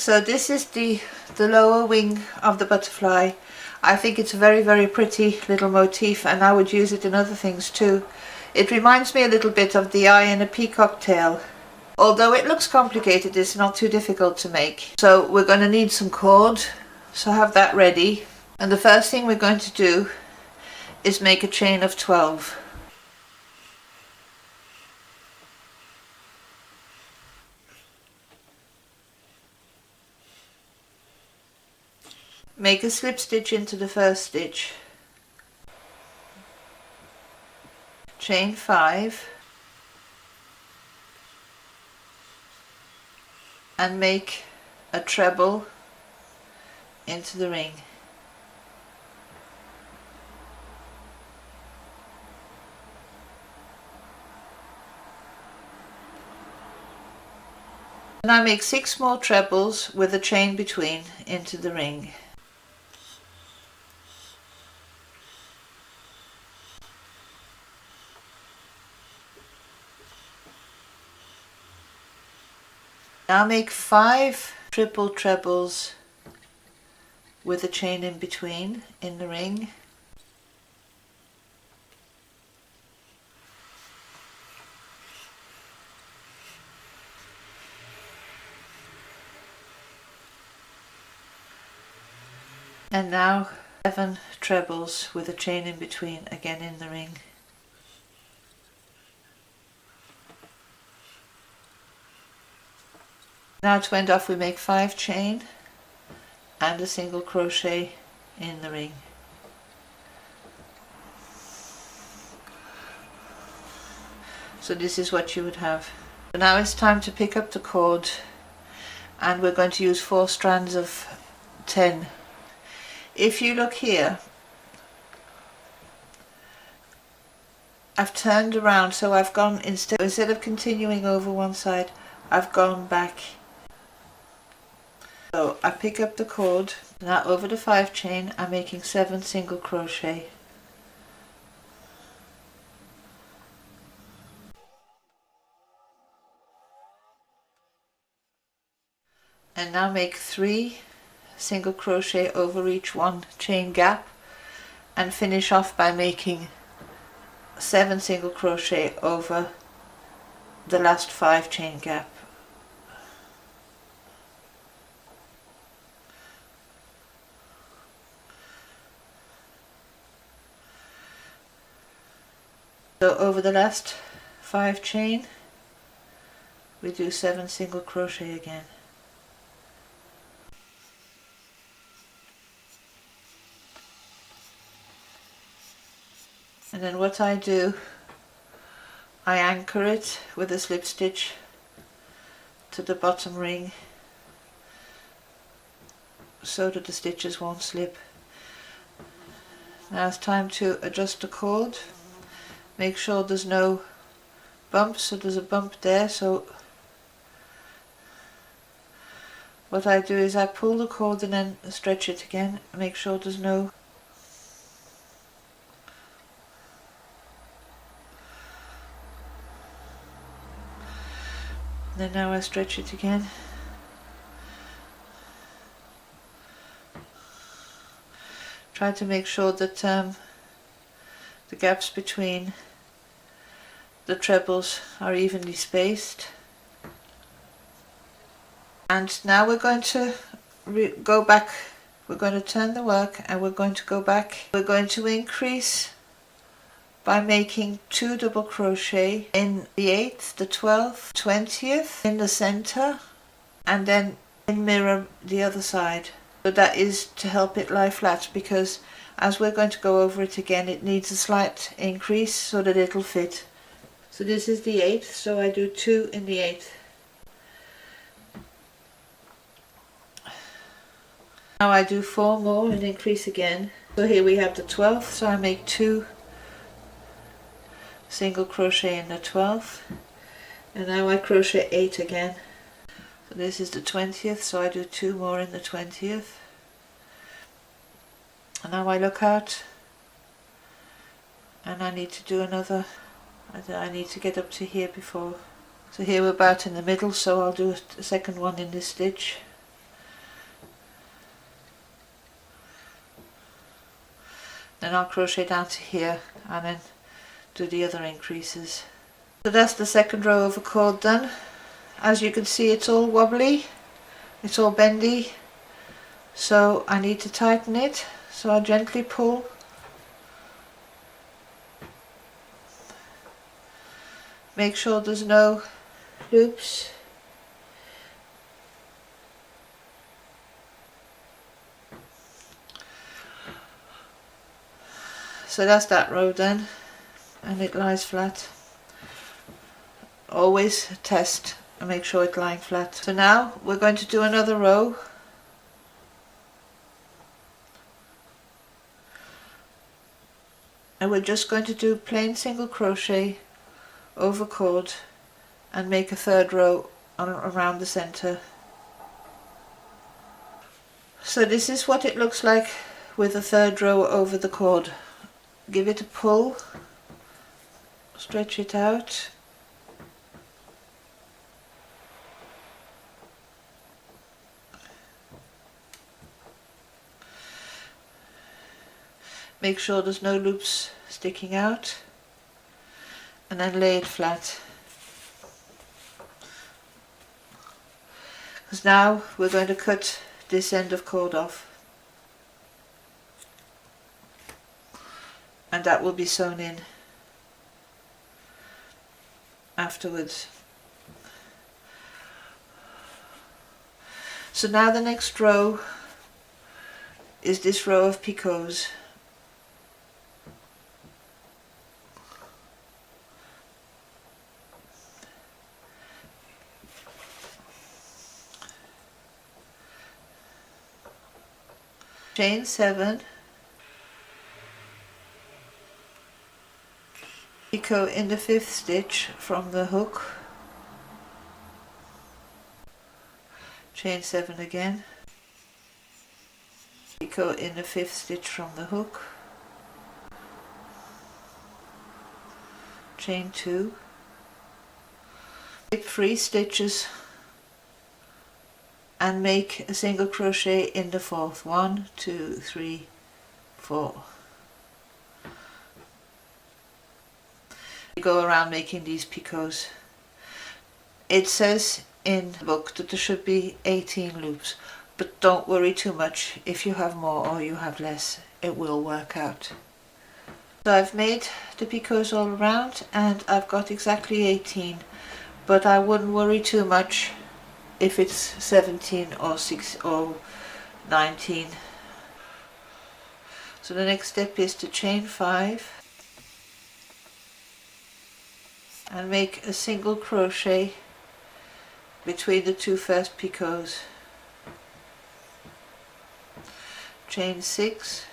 So this is the lower wing of the butterfly. I think it's a very pretty little motif, and I would use it in other things too. It reminds me a little bit of the eye in a peacock tail. Although it looks complicated, it's not too difficult to make. So we're going to need some cord, so have that ready. And the first thing we're going to do is make a chain of 12. Make a slip stitch into the first stitch, chain 5, and make a treble into the ring. Now make 6 more trebles with a chain between into the ring. Now make 5 triple trebles with a chain in between in the ring. And now 7 trebles with a chain in between again in the ring. Now to end off we make 5 chain and a single crochet in the ring. So this is what you would have. So now it's time to pick up the cord, and we're going to use 4 strands of 10. If you look here, I've turned around, so I've gone, instead of continuing over one side, I've gone back. So I pick up the cord. Now over the 5 chain I'm making 7 single crochet. And now make 3 single crochet over each one chain gap, and finish off by making 7 single crochet over the last 5 chain gap. So over the last 5 chain we do 7 single crochet again. And then what I do, I anchor it with a slip stitch to the bottom ring so that the stitches won't slip. Now it's time to adjust the cord. Make sure there's no bumps, so there's a bump there, so what I do is I pull the cord and then stretch it again, make sure there's no then now I stretch it again. Try to make sure that the gaps between the trebles are evenly spaced. And now we're going to go back. We're going to turn the work and we're going to go back. We're going to increase by making 2 double crochet in the 8th, the 12th, 20th in the center, and then mirror the other side. So that is to help it lie flat, because as we're going to go over it again it needs a slight increase so that it'll fit. So this is the 8th, so I do 2 in the 8th. Now I do 4 more and increase again. So here we have the 12th, so I make 2 single crochet in the 12th, and now I crochet 8 again. So this is the 20th, so I do 2 more in the 20th. And now I look out and I need to do another, I need to get up to here before. So here we're about in the middle, so I'll do a second one in this stitch. Then I'll crochet down to here and then do the other increases. So that's the second row of a cord done. As you can see, it's all wobbly, it's all bendy, so I need to tighten it. So I gently pull, make sure there's no loops. So that's that row done, and it lies flat. Always test and make sure it's lying flat. So now we're going to do another row. And we're just going to do plain single crochet over cord and make a third row around the center. So this is what it looks like with a third row over the cord. Give it a pull, stretch it out, make sure there's no loops sticking out, and then lay it flat. Because now we're going to cut this end of cord off, and that will be sewn in afterwards. So now the next row is this row of picots. Chain 7, picot in the 5th stitch from the hook, chain 7 again, picot in the 5th stitch from the hook, chain 2, skip 3 stitches and make a single crochet in the 4th. 1, 2, 3, 4. You go around making these picots. It says in the book that there should be 18 loops, but don't worry too much. If you have more or you have less, it will work out. So I've made the picots all around and I've got exactly 18, but I wouldn't worry too much if it's 17 or 6 or 19. So the next step is to chain 5 and make a single crochet between the 2 first picots. Chain 6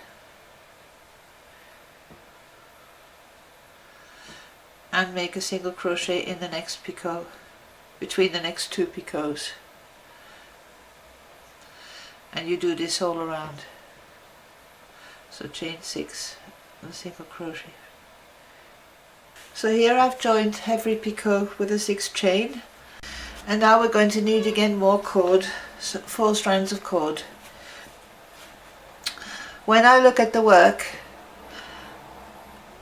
and make a single crochet in the next picot, between the next 2 picots, and you do this all around. So chain 6 and single crochet. So here I've joined every picot with a 6 chain, and now we're going to need again more cord, so 4 strands of cord. When I look at the work,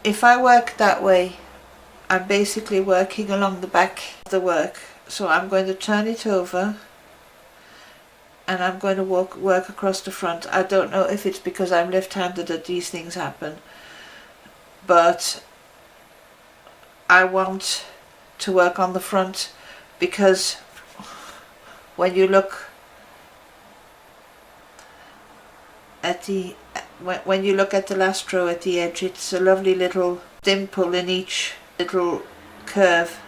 if I work that way, I'm basically working along the back of the work. So I'm going to turn it over and I'm going to work across the front. I don't know if it's because I'm left-handed that these things happen, but I want to work on the front because when you look at the last row at the edge, it's a lovely little dimple in each little curve,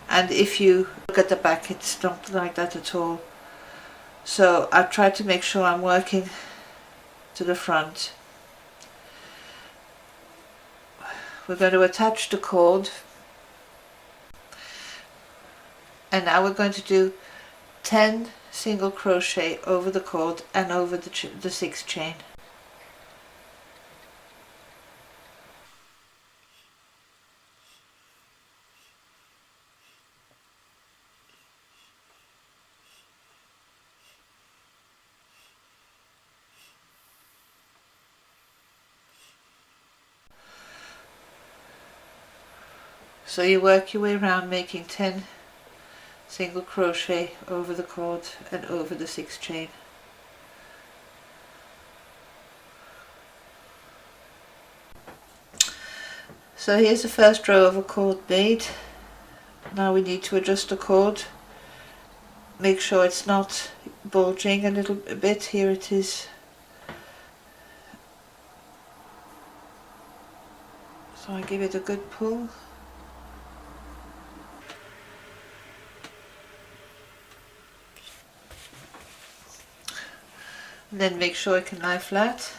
and if you look at the back, it's not like that at all. So I try to make sure I'm working to the front. We're going to attach the cord, and now we're going to do 10 single crochet over the cord and over the 6 chain. So you work your way around making 10 single crochet over the cord and over the 6 chain. So here's the first row of a cord made. Now we need to adjust the cord. Make sure it's not bulging a little bit. Here it is. So I give it a good pull. And then make sure it can lie flat.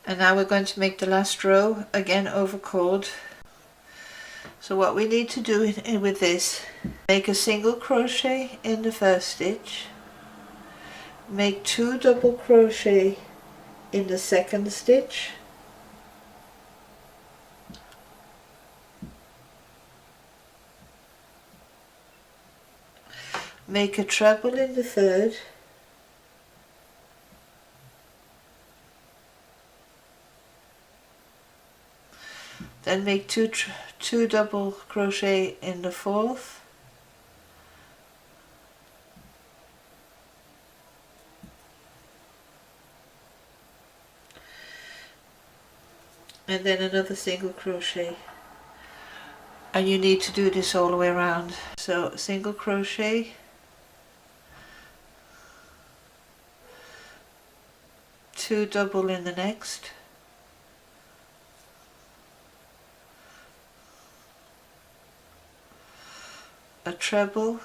And now we're going to make the last row again over cord. So what we need to do with this, make a single crochet in the first stitch, make 2 double crochet in the second stitch, make a treble in the third, then make two double crochet in the fourth, and then another single crochet. And you need to do this all the way around. So single crochet, two double in the next, a treble,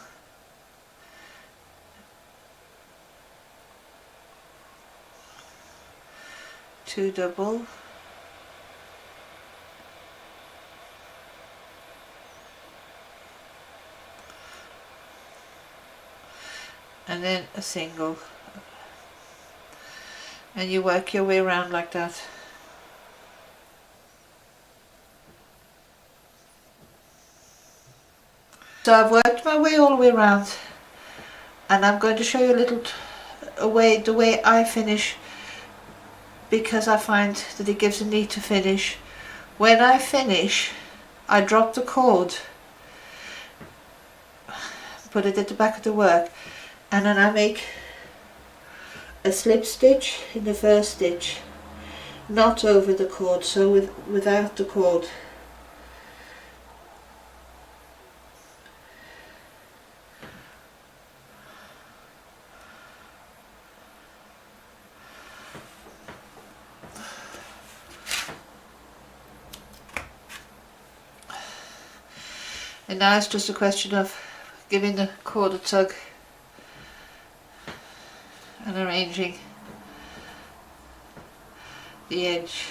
two double, and then a single, and you work your way around like that. So I've worked my way all the way around, and I'm going to show you a little the way I finish, because I find that it gives a neater finish. When I finish, I drop the cord, put it at the back of the work, and then I make a slip stitch in the first stitch, not over the cord, so without the cord. And now it's just a question of giving the cord a tug and arranging the edge.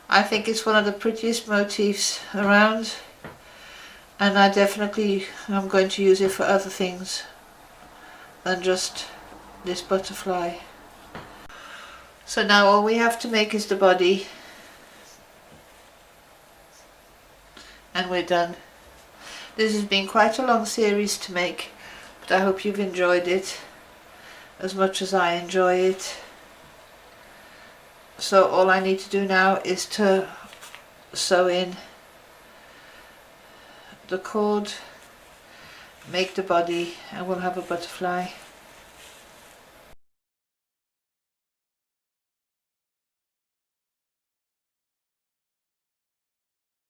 I think it's one of the prettiest motifs around, and I definitely am going to use it for other things than just this butterfly. So now all we have to make is the body, and we're done. This has been quite a long series to make, but I hope you've enjoyed it as much as I enjoy it. So all I need to do now is to sew in the cord, make the body, and we'll have a butterfly.